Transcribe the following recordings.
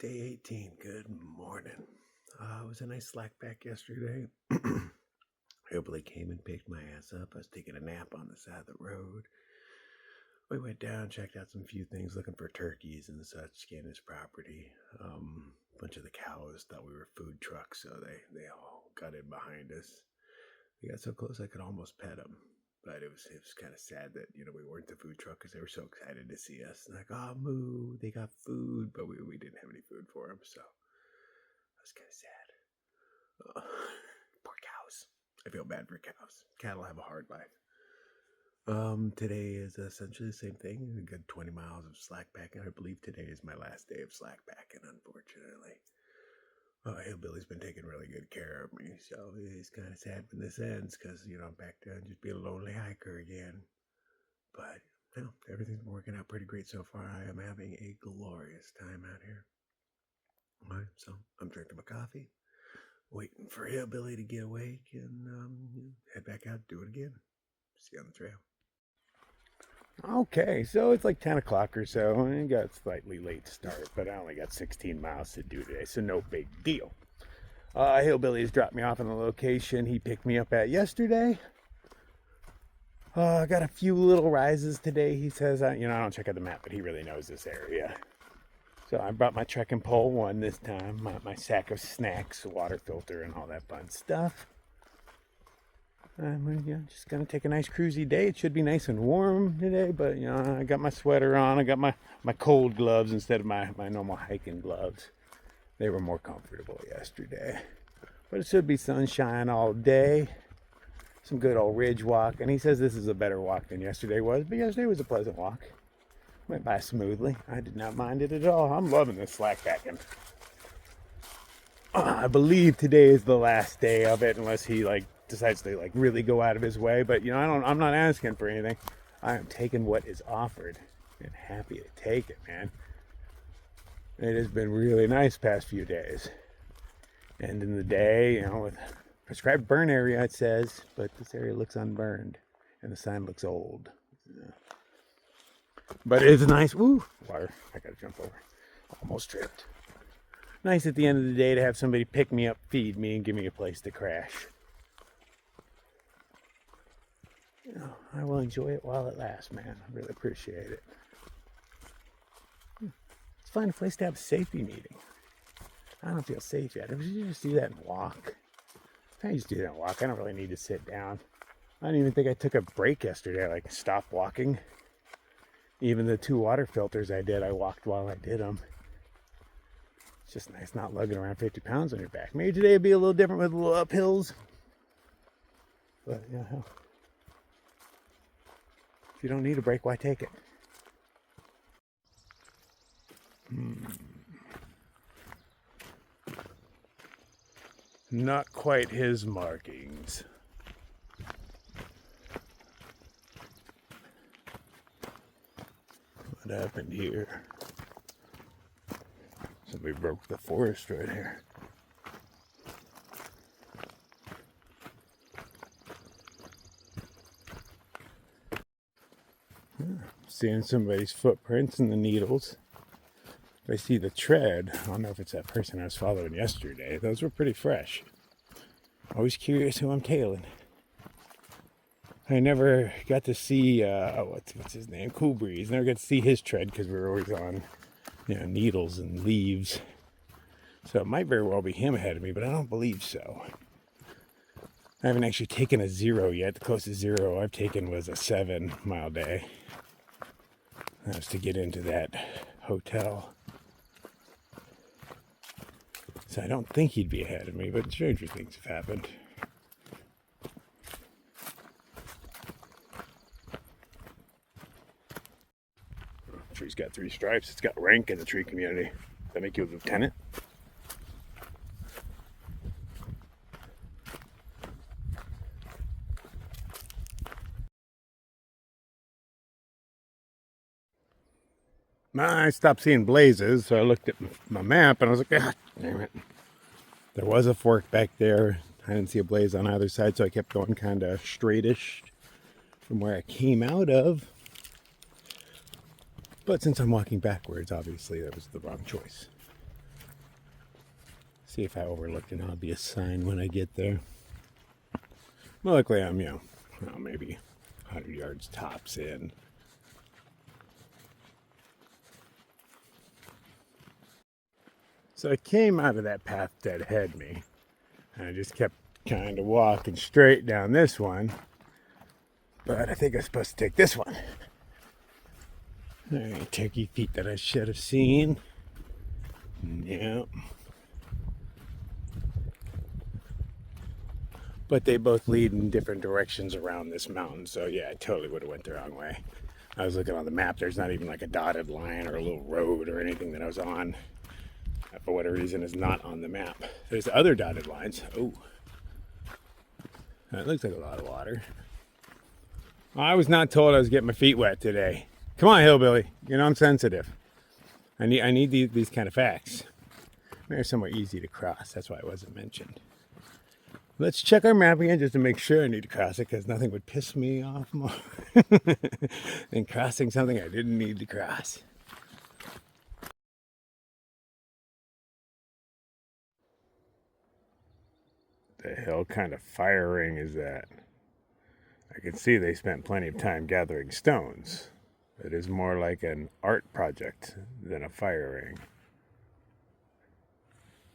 Day 18. Good morning. It was a nice slack back yesterday. Hillbilly came and picked my ass up. I was taking a nap on the side of the road. We went down, checked out some few things, looking for turkeys and such, scanned his property. A bunch of the cows thought we were food trucks, so they all got in behind us. We got so close I could almost pet them. But it was kind of sad that, we weren't the food truck because they were so excited to see us. Like, oh, moo, they got food, but we didn't have any food for them, so that was kind of sad. Poor cows. I feel bad for cows. Cattle have a hard life. Today is essentially the same thing. A good 20 miles of slack packing. I believe today is my last day of slack packing, unfortunately. Hillbilly's been taking really good care of me, so it's kind of sad when this ends because, I'm back to just being a lonely hiker again. But, everything's working out pretty great so far. I am having a glorious time out here. All right, so I'm drinking my coffee, waiting for Hillbilly to get awake, and head back out, do it again. See you on the trail. Okay, so it's like 10 o'clock or so. I got a slightly late start, but I only got 16 miles to do today, so no big deal. Hillbilly's dropped me off in the location he picked me up at yesterday. I got a few little rises today. He says, I don't check out the map, but he really knows this area. So I brought my trekking pole one this time, my sack of snacks, water filter, and all that fun stuff. I'm just going to take a nice cruisy day. It should be nice and warm today, but, I got my sweater on. I got my cold gloves instead of my normal hiking gloves. They were more comfortable yesterday. But it should be sunshine all day. Some good old ridge walk. And he says this is a better walk than yesterday was, but yesterday was a pleasant walk. Went by smoothly. I did not mind it at all. I'm loving this slack packing. I believe today is the last day of it, unless he decides to really go out of his way. But I'm not asking for anything. I am taking what is offered and happy to take it, man. It has been really nice past few days. End in the day, with prescribed burn area, it says, but this area looks unburned and the sign looks old. But it's nice. Woo, water. I gotta jump over. Almost tripped. Nice at the end of the day to have somebody pick me up, feed me, and give me a place to crash. I will enjoy it while it lasts, man. I really appreciate it. Let's find a place to have a safety meeting. I don't feel safe yet. We should just do that and walk. If I just do that and walk, I don't really need to sit down. I don't even think I took a break yesterday. I stopped walking. Even the 2 water filters I did, I walked while I did them. It's just nice not lugging around 50 pounds on your back. Maybe today would be a little different with little uphills. But, if you don't need a break, why take it? Not quite his markings. What happened here? Somebody broke the forest right here. Seeing somebody's footprints in the needles. If I see the tread, I don't know if it's that person I was following yesterday. Those were pretty fresh. Always curious who I'm tailing. I never got to see, what's his name? Cool Breeze. Never got to see his tread because we were always on, needles and leaves. So it might very well be him ahead of me, but I don't believe so. I haven't actually taken a 0 yet. The closest 0 I've taken was a 7-mile day. That was to get into that hotel. So I don't think he'd be ahead of me, but stranger things have happened. Tree's got 3 stripes. It's got rank in the tree community. Does that make you a lieutenant? I stopped seeing blazes, so I looked at my map and I was like, ah, damn it. There was a fork back there. I didn't see a blaze on either side, so I kept going kind of straightish from where I came out of. But since I'm walking backwards, obviously that was the wrong choice. See if I overlooked an obvious sign when I get there. Well, luckily I'm, maybe 100 yards tops in. So I came out of that path dead ahead me, and I just kept kind of walking straight down this one, but I think I'm supposed to take this one. Alright, turkey feet that I should have seen. Yep. But they both lead in different directions around this mountain, so yeah, I totally would have went the wrong way. I was looking on the map, there's not even like a dotted line or a little road or anything that I was on. That, for whatever reason, is not on the map. There's other dotted lines. Oh, that looks like a lot of water. I was not told I was getting my feet wet today. Come on, hillbilly. You know I'm sensitive. I need these kind of facts. They're somewhere easy to cross. That's why it wasn't mentioned. Let's check our map again just to make sure I need to cross it, because nothing would piss me off more than crossing something I didn't need to cross. The hell kind of fire ring is that? I can see they spent plenty of time gathering stones. It is more like an art project than a fire ring.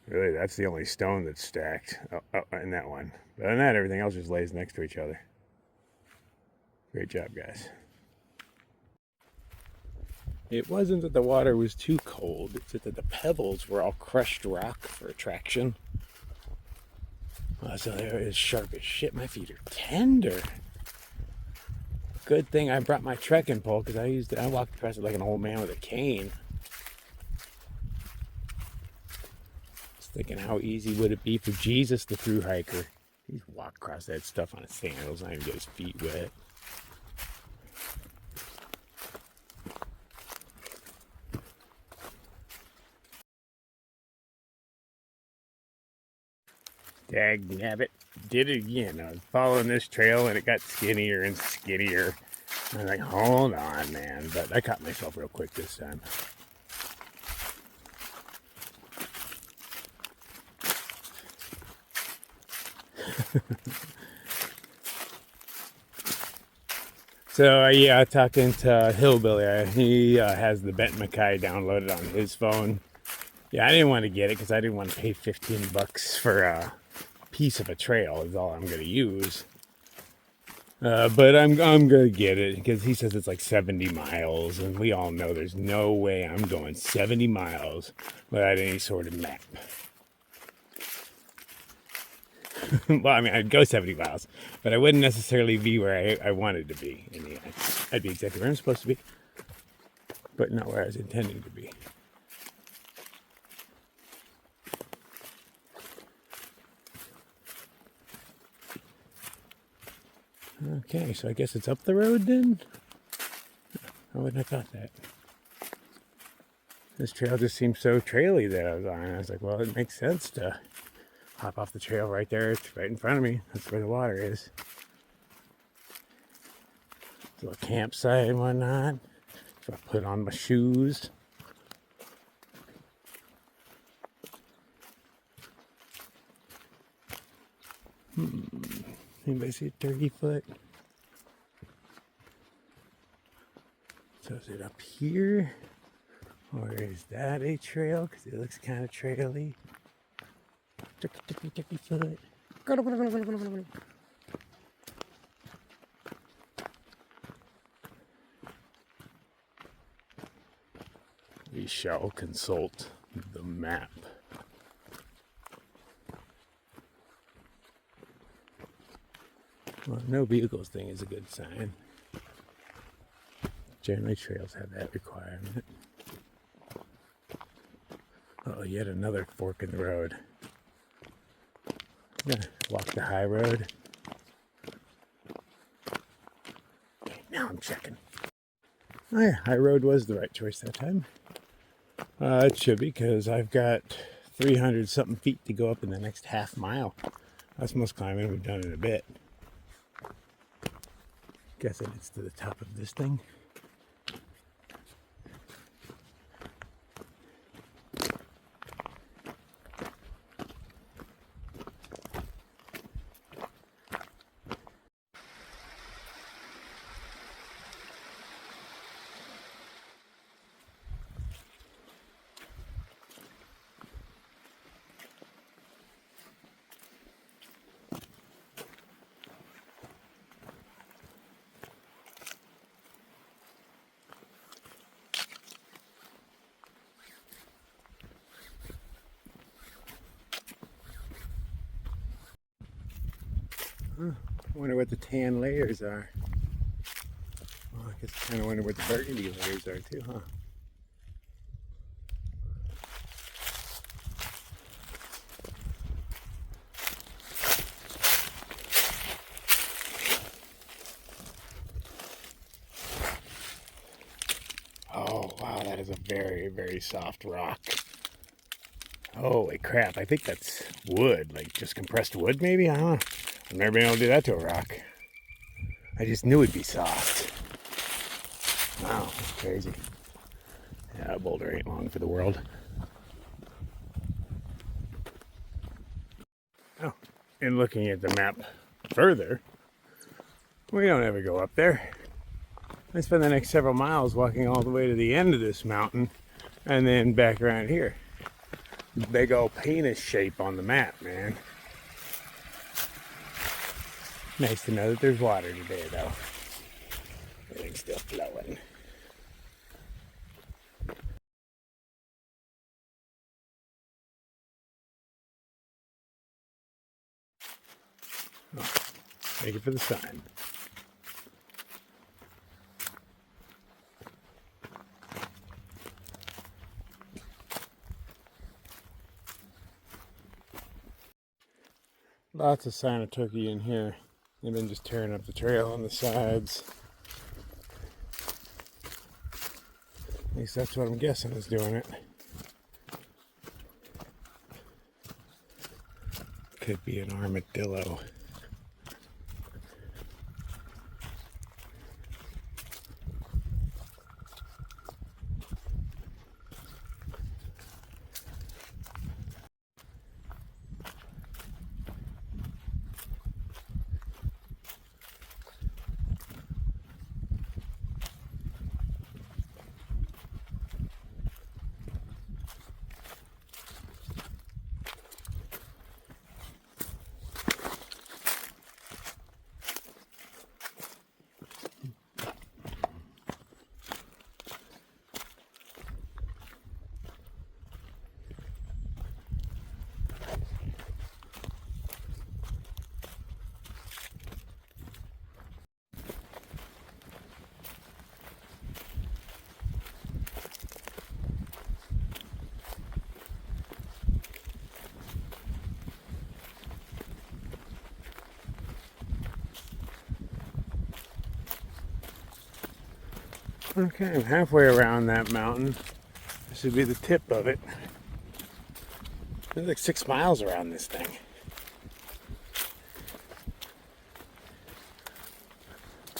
Really, that's the only stone that's stacked. Oh, and that one. But other than that, everything else just lays next to each other. Great job, guys. It wasn't that the water was too cold. It's that the pebbles were all crushed rock for attraction. So they're as sharp as shit. My feet are tender. Good thing I brought my trekking pole, because I walked across it like an old man with a cane. Just thinking, how easy would it be for Jesus, the through hiker? He's walk across that stuff on his sandals, not even get his feet wet. Dagnabbit, did it again. I was following this trail and it got skinnier and skinnier. I was like, hold on, man. But I caught myself real quick this time. So, yeah, talking to Hillbilly, he has the Bent Mackay downloaded on his phone. Yeah, I didn't want to get it because I didn't want to pay $15 for a piece of a trail is all I'm going to use. But I'm going to get it because he says it's like 70 miles, and we all know there's no way I'm going 70 miles without any sort of map. Well, I mean, I'd go 70 miles, but I wouldn't necessarily be where I wanted to be in the end. I'd be exactly where I'm supposed to be, but not where I was intending to be. Okay, so I guess it's up the road then? I wouldn't have thought that. This trail just seems so traily that I was on. I was like, well, it makes sense to hop off the trail right there. It's right in front of me. That's where the water is. It's a little campsite and whatnot. So I put on my shoes. Anybody see a turkey foot? So is it up here? Or is that a trail? Because it looks kind of traily. Turkey foot. We shall consult the map. Well, no vehicles thing is a good sign. Generally, trails have that requirement. Oh, yet another fork in the road. I'm gonna walk the high road. Okay, now I'm checking. Oh yeah, high road was the right choice that time. It should be, because I've got 300 something feet to go up in the next half mile. That's most climbing we've done in a bit. Guessing it's to the top of this thing. Huh. I wonder what the tan layers are. Well, I guess I kind of wonder what the burgundy layers are too, huh? Oh, wow, that is a very, very soft rock. Holy crap, I think that's wood, like just compressed wood maybe? I don't know. I've never been able to do that to a rock. I just knew it'd be soft. Wow, that's crazy. Yeah, a boulder ain't long for the world. Oh, and looking at the map further, we don't ever go up there. I spend the next several miles walking all the way to the end of this mountain and then back around here. Big old penis shape on the map, man. Nice to know that there's water today, though. Everything's still flowing. Oh, thank you for the sign. Lots of sign of turkey in here. They've been just tearing up the trail on the sides. At least that's what I'm guessing is doing it. Could be an armadillo. Okay, I'm halfway around that mountain. This should be the tip of it. There's like 6 miles around this thing.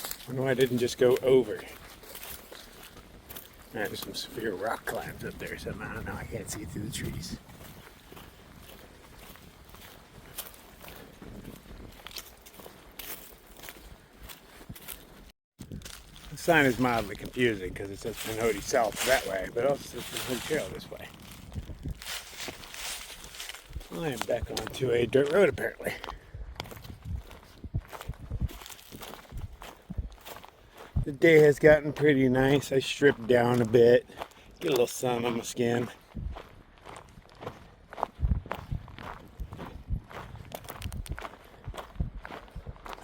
I wonder why I didn't just go over. There's some severe rock climbs up there somehow. I don't know, I can't see through the trees. The sign is mildly confusing because it says Pinhoti South that way, but also says Pinhoti Trail this way. I am back onto a dirt road apparently. The day has gotten pretty nice. I stripped down a bit, get a little sun on my skin.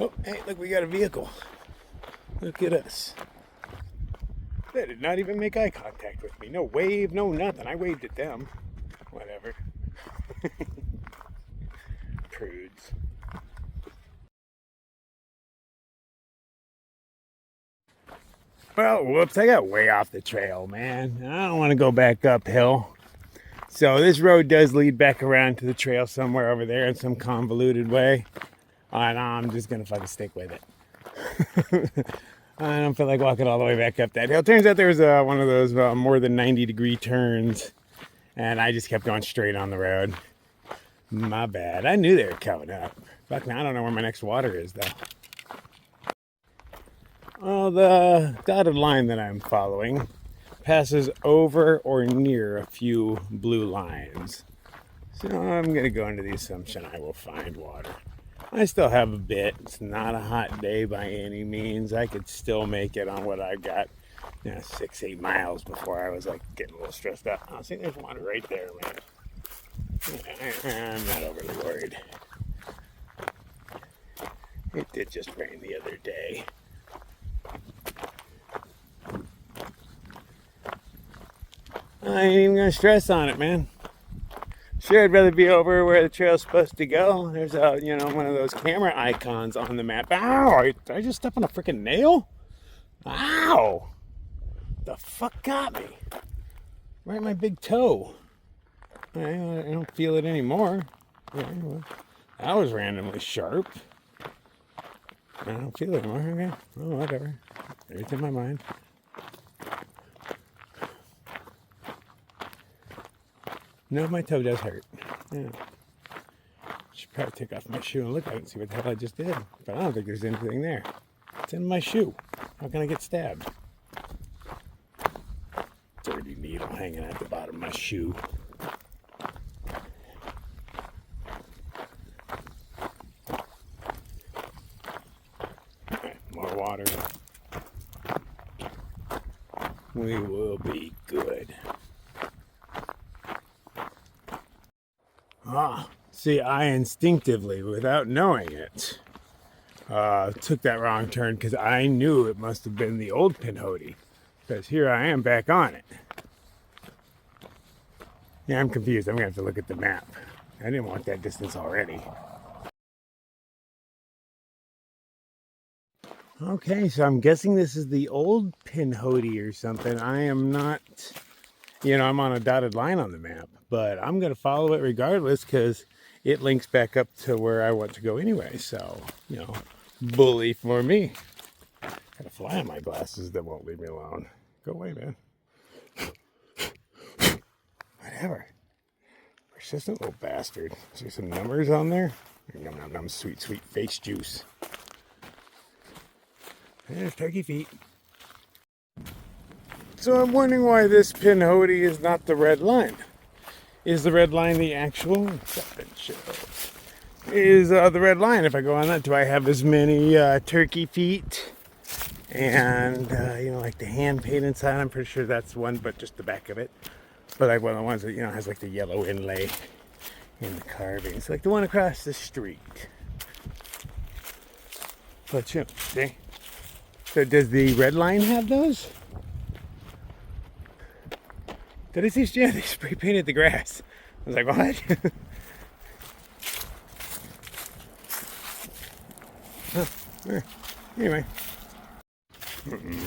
Oh, hey, look, we got a vehicle. Look at us. They did not even make eye contact with me. No wave, no nothing. I waved at them. Whatever. Prudes. Well, whoops, I got way off the trail, man. I don't want to go back uphill. So this road does lead back around to the trail somewhere over there in some convoluted way. And I'm just going to fucking stick with it. I don't feel like walking all the way back up that hill. Turns out there was one of those more than 90-degree turns. And I just kept going straight on the road. My bad. I knew they were coming up. Fuck, now I don't know where my next water is, though. Well, the dotted line that I'm following passes over or near a few blue lines. So I'm going to go into the assumption I will find water. I still have a bit. It's not a hot day by any means. I could still make it on what I got, 6-8 miles before I was like getting a little stressed out. I see there's water right there, man. I'm not overly worried. It did just rain the other day. I ain't even gonna stress on it, man. Sure, I'd rather be over where the trail's supposed to go. There's a, one of those camera icons on the map. Ow! Did I just step on a freaking nail? Ow! The fuck got me? Right in my big toe. I don't feel it anymore. That was randomly sharp. I don't feel it anymore. Okay. Oh, whatever. It's in my mind. No, my toe does hurt. Yeah. Should probably take off my shoe and look at it and see what the hell I just did. But I don't think there's anything there. It's in my shoe. How can I get stabbed? Dirty needle hanging at the bottom of my shoe. Right, more water. We will be good. See, I instinctively, without knowing it, took that wrong turn because I knew it must have been the old Pinhoti. Because here I am back on it. Yeah, I'm confused. I'm going to have to look at the map. I didn't want that distance already. Okay, so I'm guessing this is the old Pinhoti or something. I am not, I'm on a dotted line on the map. But I'm going to follow it regardless because it links back up to where I want to go anyway. So, bully for me. Got a fly on my glasses that won't leave me alone. Go away, man. Whatever. Persistent little bastard. Is there some numbers on there? Yum, yum, yum, sweet, sweet face juice. There's turkey feet. So I'm wondering why this Pinhoti is not the red line. Is the red line the actual acceptance show? Is the red line, if I go on that, do I have as many turkey feet and, like the hand paint inside? I'm pretty sure that's one, but just the back of it. But like one of the ones that, has like the yellow inlay in the carving. It's like the one across the street. But see? So does the red line have those? Did I see? Yeah, they spray painted the grass. I was like, what? Anyway.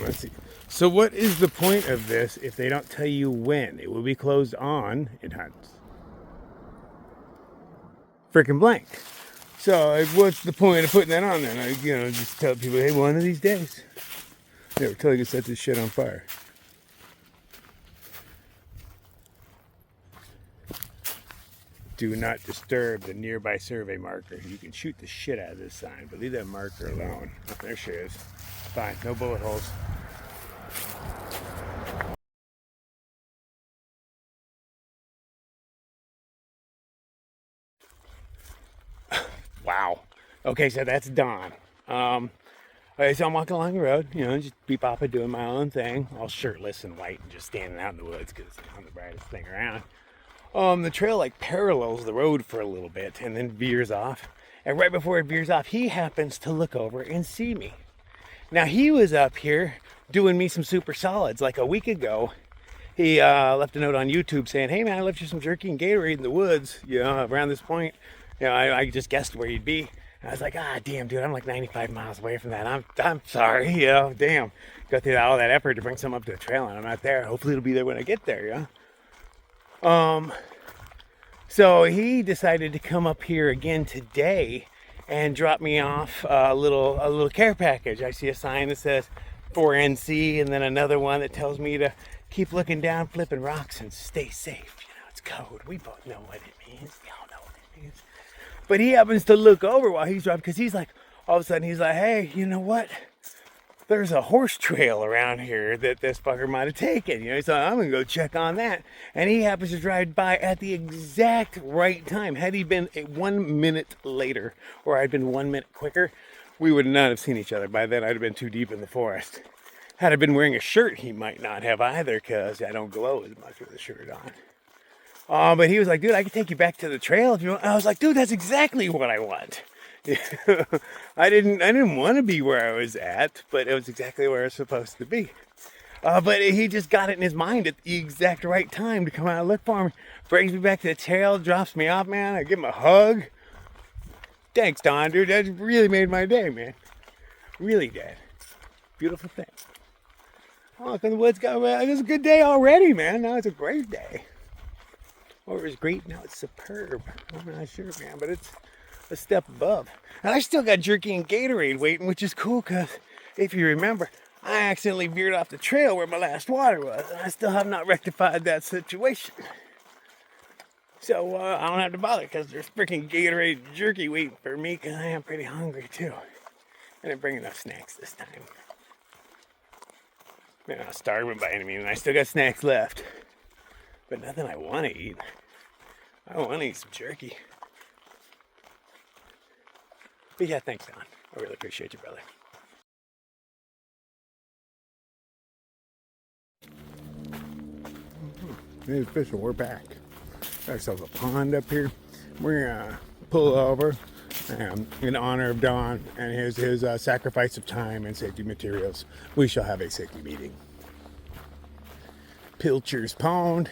Let's see. So what is the point of this if they don't tell you when? It will be closed on, it hunts. Freaking blank. So what's the point of putting that on there? Just tell people, hey, one of these days. They were telling you to set this shit on fire. Do not disturb the nearby survey marker. You can shoot the shit out of this sign, but leave that marker alone. Oh, there she is. Fine, no bullet holes. Wow. Okay, so that's dawn. Okay, so I'm walking along the road, just bebopping, doing my own thing, all shirtless and white and just standing out in the woods because I'm the brightest thing around. The trail parallels the road for a little bit and then veers off. And right before it veers off, he happens to look over and see me. Now, he was up here doing me some super solids like a week ago. He left a note on YouTube saying, hey man, I left you some jerky and Gatorade in the woods, around this point. I just guessed where you'd be. And I was like, damn, dude, I'm like 95 miles away from that. I'm sorry, damn. Go through all that effort to bring some up to the trail and I'm not there. Hopefully it'll be there when I get there, So he decided to come up here again today and drop me off a little care package. I see a sign that says 4NC and then another one that tells me to keep looking down, flipping rocks, and stay safe. It's code. We both know what it means. Y'all know what it means. But he happens to look over while he's driving because he's like, all of a sudden he's like, hey, you know what? There's a horse trail around here that this fucker might have taken. So I'm going to go check on that. And he happens to drive by at the exact right time. Had he been 1 minute later, or I'd been 1 minute quicker, we would not have seen each other. By then, I'd have been too deep in the forest. Had I been wearing a shirt, he might not have either, because I don't glow as much with a shirt on. But he was like, dude, I can take you back to the trail if you want. I was like, dude, that's exactly what I want. I didn't want to be where I was at, but it was exactly where I was supposed to be. But he just got it in his mind at the exact right time to come out and look for me. Brings me back to the trail, drops me off, man. I give him a hug. Thanks, Don, dude. That really made my day, man. Really did. Beautiful thing. Oh, look in the woods. It was a good day already, man. Now it's a great day. Or it was great, now it's superb. I'm not sure, man, but it's a step above. And I still got jerky and Gatorade waiting, which is cool, because if you remember, I accidentally veered off the trail where my last water was, and I still have not rectified that situation. So I don't have to bother, because there's freaking Gatorade jerky waiting for me, because I am pretty hungry, too. I didn't bring enough snacks this time. Man, I'm not starving by any means, and I still got snacks left. But nothing I want to eat. I want to eat some jerky. But yeah, thanks, Don. I really appreciate you, brother. Hey, official, we're back. Got ourselves a pond up here. We're gonna pull over in honor of Don and his sacrifice of time and safety materials. We shall have a safety meeting. Pilcher's Pond.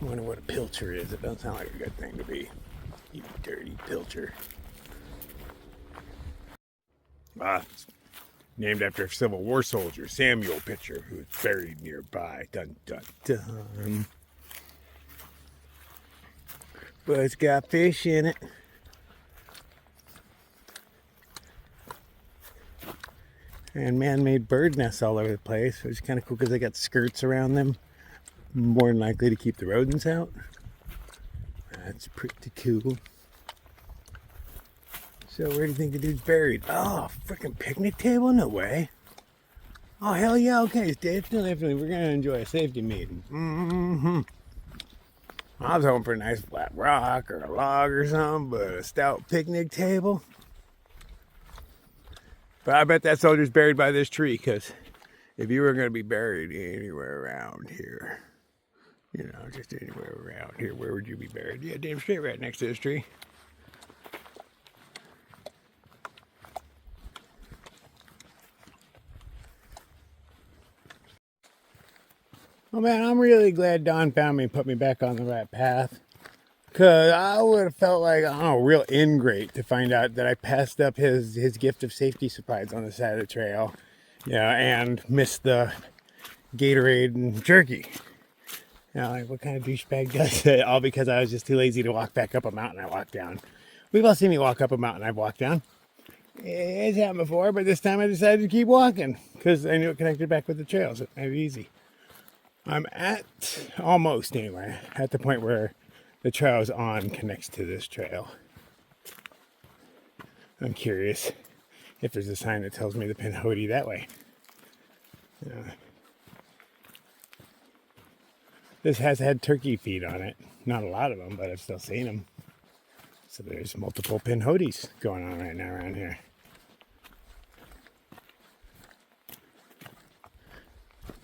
I wonder what a pilcher is. It doesn't sound like a good thing to be. You dirty pilcher. It's named after a Civil War soldier, Samuel Pitcher, who was buried nearby. Dun, dun, dun. But it's got fish in it. And man-made bird nests all over the place, which is kind of cool because they got skirts around them. More than likely to keep the rodents out. That's pretty cool. So where do you think the dude's buried? Oh, freaking picnic table? No way. Oh, hell yeah. Okay, definitely. We're going to enjoy a safety meeting. Mm-hmm. I was hoping for a nice flat rock or a log or something, but a stout picnic table. But I bet that soldier's buried by this tree, because if you were going to be buried anywhere around here, you know, just anywhere around here, where would you be buried? Yeah, damn straight right next to this tree. Oh man, I'm really glad Don found me and put me back on the right path. Because I would have felt like, I don't know, real ingrate to find out that I passed up his gift of safety supplies on the side of the trail. Yeah, and missed the Gatorade and jerky. You know, like, what kind of douchebag does it? All because I was just too lazy to walk back up a mountain I walked down. We've all seen me walk up a mountain I've walked down. It's happened before, but this time I decided to keep walking because I knew it connected back with the trail, so it made it easy. I'm almost anyway, at the point where the trail I was on connects to this trail. I'm curious if there's a sign that tells me the Pinhoti that way. This has had turkey feed on it. Not a lot of them, but I've still seen them. So there's multiple Pinhotis going on right now around here.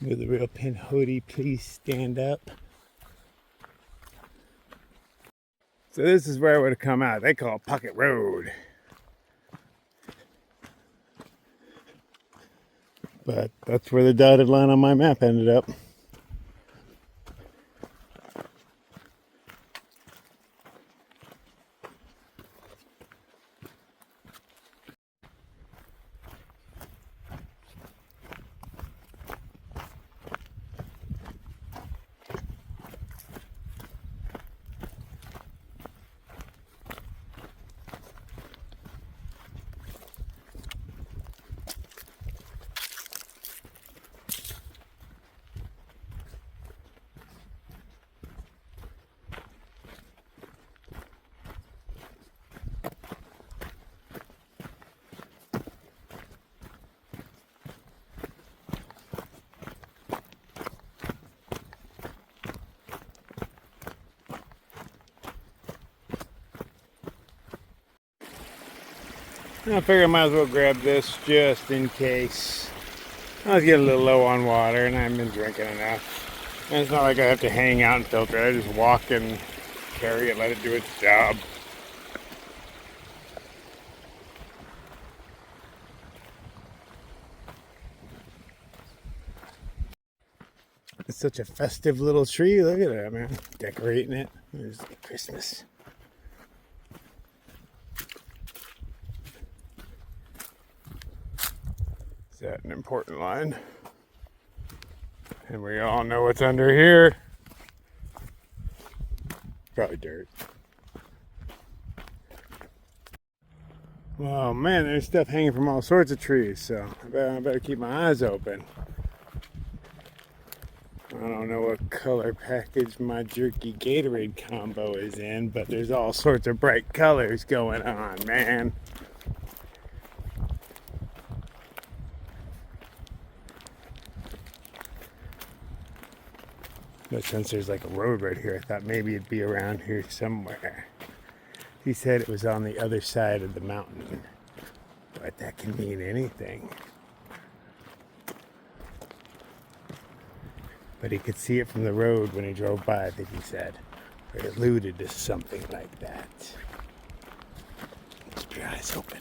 Will the real Pinhoti please stand up? So this is where I would have come out. They call it Pocket Road. But that's where the dotted line on my map ended up. I figured I might as well grab this just in case. I was getting a little low on water and I haven't been drinking enough. And it's not like I have to hang out and filter it. I just walk and carry it, let it do its job. It's such a festive little tree. Look at that, man. Decorating it. There's Christmas. Is that an important line? And we all know what's under here. Probably dirt. Oh man, there's stuff hanging from all sorts of trees, so I better keep my eyes open. I don't know what color package my jerky Gatorade combo is in, but there's all sorts of bright colors going on, man. But since there's like a road right here, I thought maybe it'd be around here somewhere. He said it was on the other side of the mountain, but that can mean anything. But he could see it from the road when he drove by, I think he said. Or it alluded to something like that. Keep your eyes open.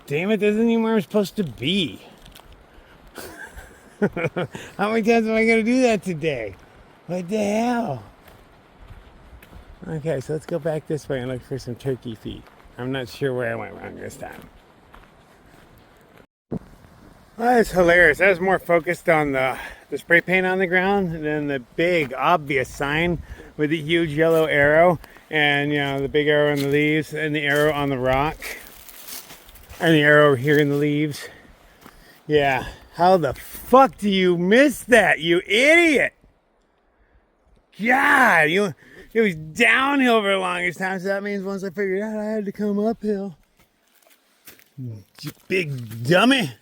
Damn it, this isn't even where I'm supposed to be. How many times am I going to do that today? What the hell? Okay, so let's go back this way and look for some turkey feet. I'm not sure where I went wrong this time. Well, that's hilarious. I was more focused on the spray paint on the ground than the big obvious sign with the huge yellow arrow and, you know, the big arrow in the leaves and the arrow on the rock and the arrow here in the leaves. Yeah. How the fuck do you miss that, you idiot? God, it was downhill for the longest time, so that means once I figured out I had to come uphill. You big dummy.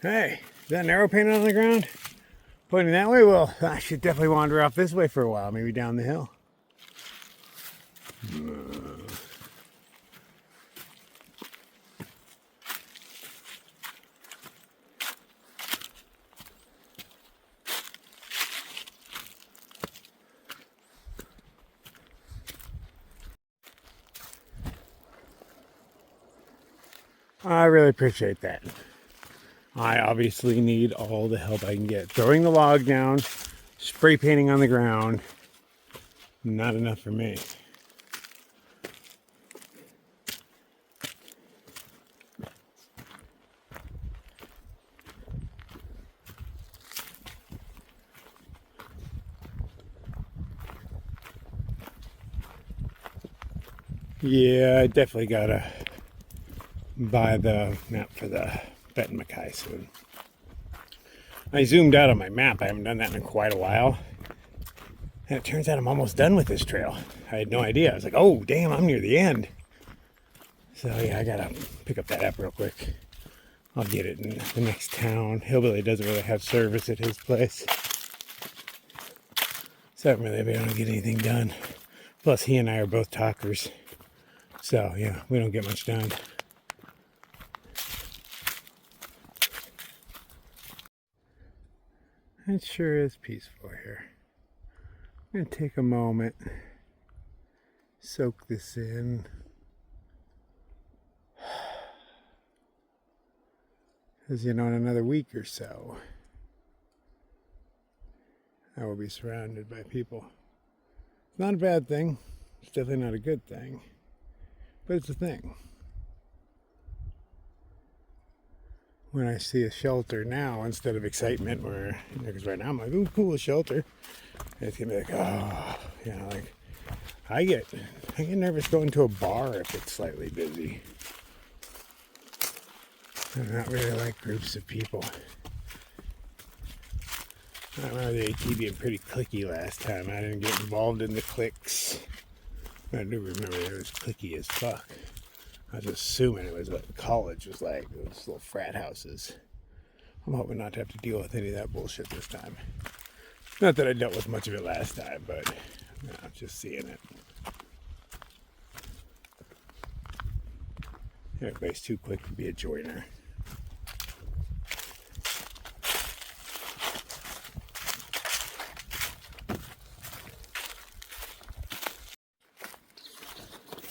Hey, is that an arrow painted on the ground? Pointing that way? Well, I should definitely wander off this way for a while, maybe down the hill. I really appreciate that. I obviously need all the help I can get. Throwing the log down, spray painting on the ground, not enough for me. Yeah, I definitely gotta buy the map for the Bet Mackay soon. I zoomed out on my map. I haven't done that in quite a while. And it turns out I'm almost done with this trail. I had no idea. I was like, oh, damn, I'm near the end. So, yeah, I gotta pick up that app real quick. I'll get it in the next town. Hillbilly doesn't really have service at his place. So I haven't really been able to get anything done. Plus, he and I are both talkers. So, yeah, we don't get much done. It sure is peaceful here. I'm going to take a moment, soak this in. Because, you know, in another week or so, I will be surrounded by people. It's not a bad thing. It's definitely not a good thing. But it's a thing. When I see a shelter now, instead of excitement, where, you know, because right now I'm like, ooh, cool, a shelter. It's gonna be like, oh, you know, like, I get nervous going to a bar if it's slightly busy. I do not really like groups of people. I remember the AT being pretty cliquey last time. I didn't get involved in the cliques. I do remember it was cliquey as fuck. I was assuming it was what college was like, those little frat houses. I'm hoping not to have to deal with any of that bullshit this time. Not that I dealt with much of it last time, but you know, I'm just seeing it. Everybody's too quick to be a joiner.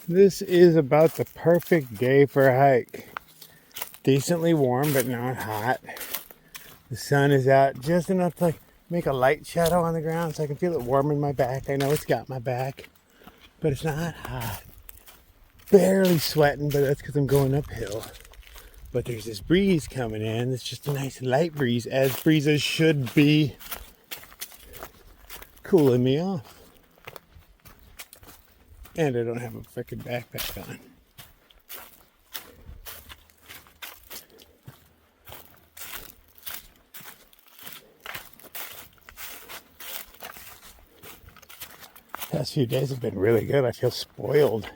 This is about the perfect day for a hike. Decently warm, but not hot. The sun is out just enough to make a light shadow on the ground so I can feel it warming my back. I know it's got my back, but it's not hot. Barely sweating, but that's because I'm going uphill. But there's this breeze coming in. It's just a nice light breeze, as breezes should be, cooling me off. And I don't have a freaking backpack on. Past few days have been really good. I feel spoiled.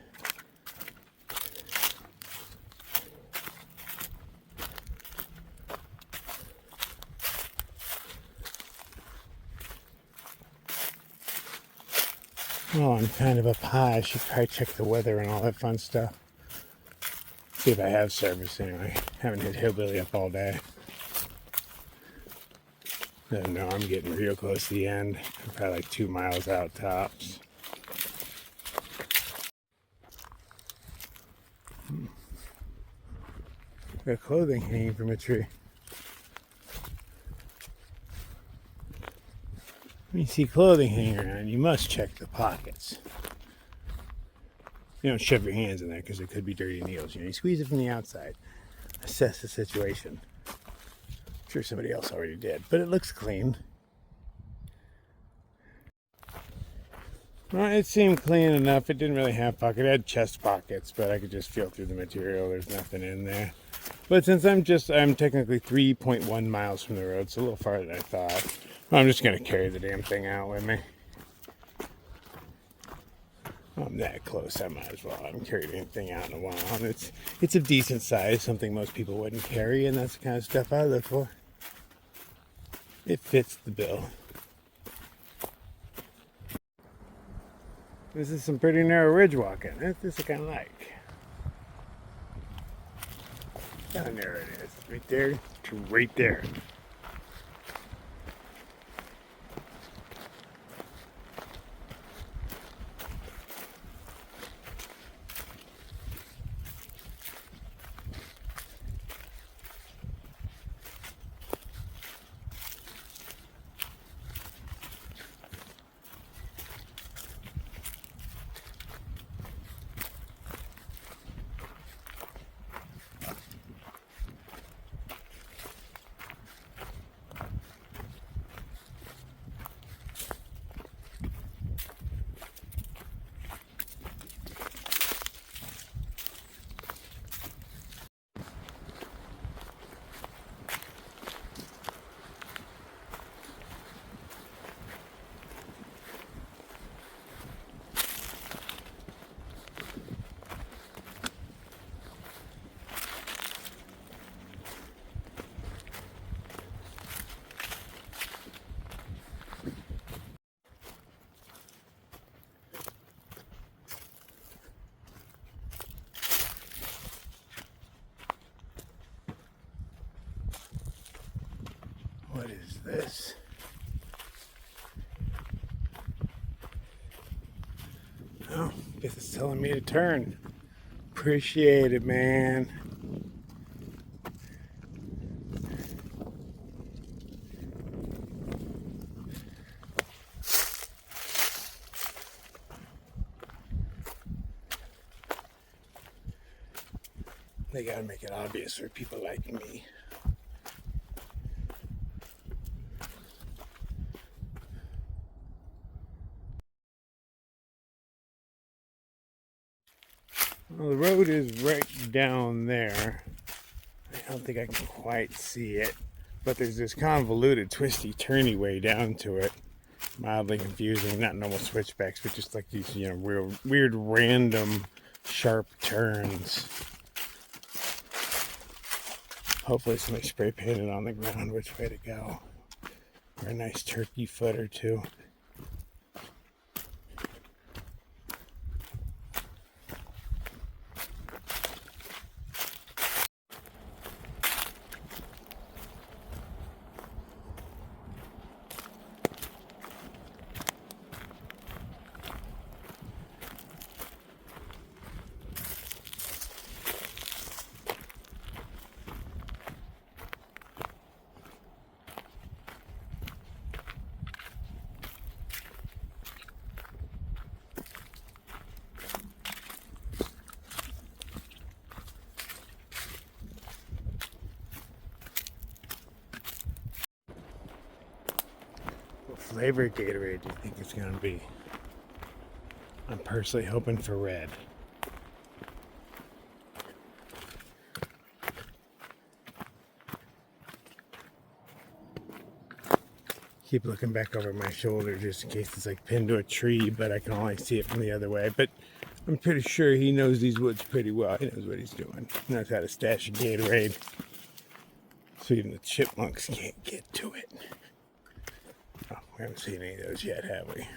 Oh, I'm kind of up high. I should probably check the weather and all that fun stuff. See if I have service anyway. Haven't hit hillbilly up all day. No, I'm getting real close to the end. I'm probably like 2 miles out tops. Got clothing hanging from a tree. When you see clothing hanging around, you must check the pockets. You don't shove your hands in there because it could be dirty needles. You squeeze it from the outside. Assess the situation. I'm sure somebody else already did, but it looks clean. Well, it seemed clean enough. It didn't really have pockets. It had chest pockets, but I could just feel through the material. There's nothing in there. But since I'm technically 3.1 miles from the road, so a little farther than I thought. I'm just going to carry the damn thing out with me. I'm that close, I might as well. I haven't carried anything out in a while. And it's of decent size, something most people wouldn't carry, and that's the kind of stuff I look for. It fits the bill. This is some pretty narrow ridge walking. This I kind of like. How narrow it is. Right there to right there. What is this? Oh, guess it's telling me to turn. Appreciate it, man. They gotta make it obvious for people like me. Well, the road is right down there. I don't think I can quite see it, but there's this convoluted, twisty, turny way down to it. Mildly confusing, not normal switchbacks, but just like these, weird, random, sharp turns. Hopefully somebody spray painted on the ground which way to go. Or a nice turkey foot or two. flavor Gatorade do you think it's going to be? I'm personally hoping for red. Keep looking back over my shoulder just in case it's like pinned to a tree, but I can only see it from the other way. But I'm pretty sure he knows these woods pretty well. He knows what he's doing. He knows how to stash a Gatorade so even the chipmunks can't get to it. Oh, we haven't seen any of those yet, have we?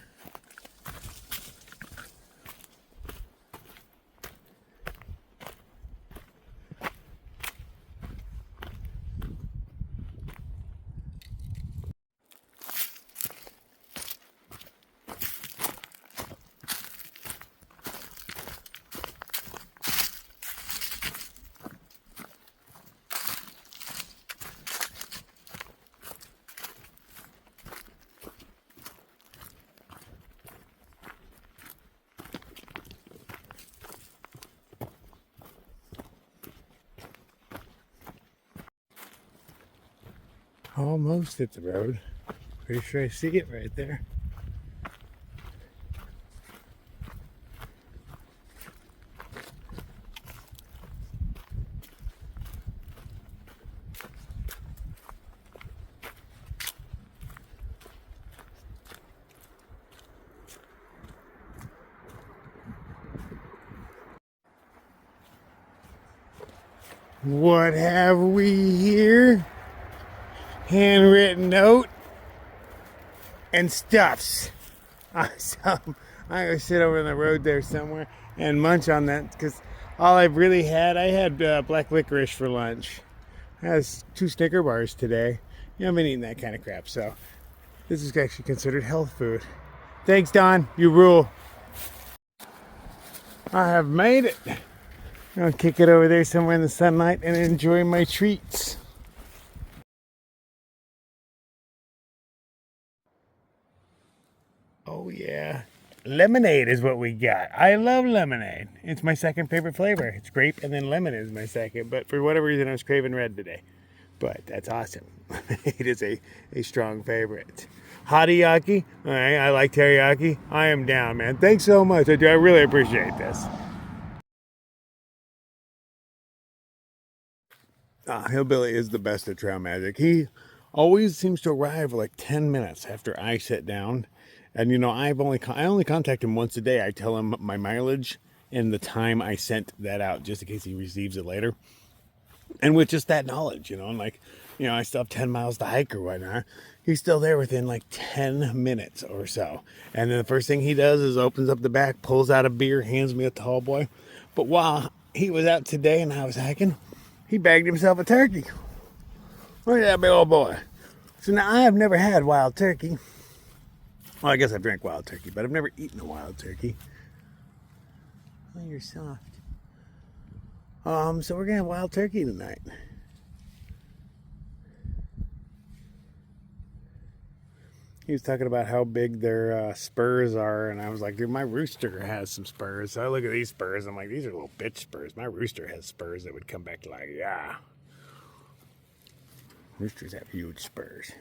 Almost hit the road. Pretty sure I see it right there. What have we here? Handwritten note and stuffs. So I'm gonna sit over on the road there somewhere and munch on that because all I've really had, I had black licorice for lunch. I had 2 Snicker bars today. I've been eating that kind of crap, so this is actually considered health food. Thanks, Don. You rule. I have made it. I'll kick it over there somewhere in the sunlight and enjoy my treats. Oh yeah, lemonade is what we got. I love lemonade. It's my second favorite flavor. It's grape and then lemon is my second, but for whatever reason I was craving red today. But that's awesome. It is a strong favorite. Hotiyaki, all right, I like teriyaki. I am down, man. Thanks so much. I do. I really appreciate this. Hillbilly is the best at trail magic. He always seems to arrive like 10 minutes after I sit down. And you know, I only contact him once a day. I tell him my mileage and the time I sent that out, just in case he receives it later. And with just that knowledge, you know, and like, you know, I still have 10 miles to hike or whatnot. He's still there within like 10 minutes or so. And then the first thing he does is opens up the back, pulls out a beer, hands me a tall boy. But while he was out today and I was hiking, he bagged himself a turkey. Look at that big old boy. So now I have never had wild turkey. Well, I guess I've drank wild turkey, but I've never eaten a wild turkey. Oh, you're soft. So we're gonna have wild turkey tonight. He was talking about how big their spurs are, and I was like, dude, my rooster has some spurs. So I look at these spurs, I'm like, these are little bitch spurs. My rooster has spurs that would come back to like, yeah. Roosters have huge spurs.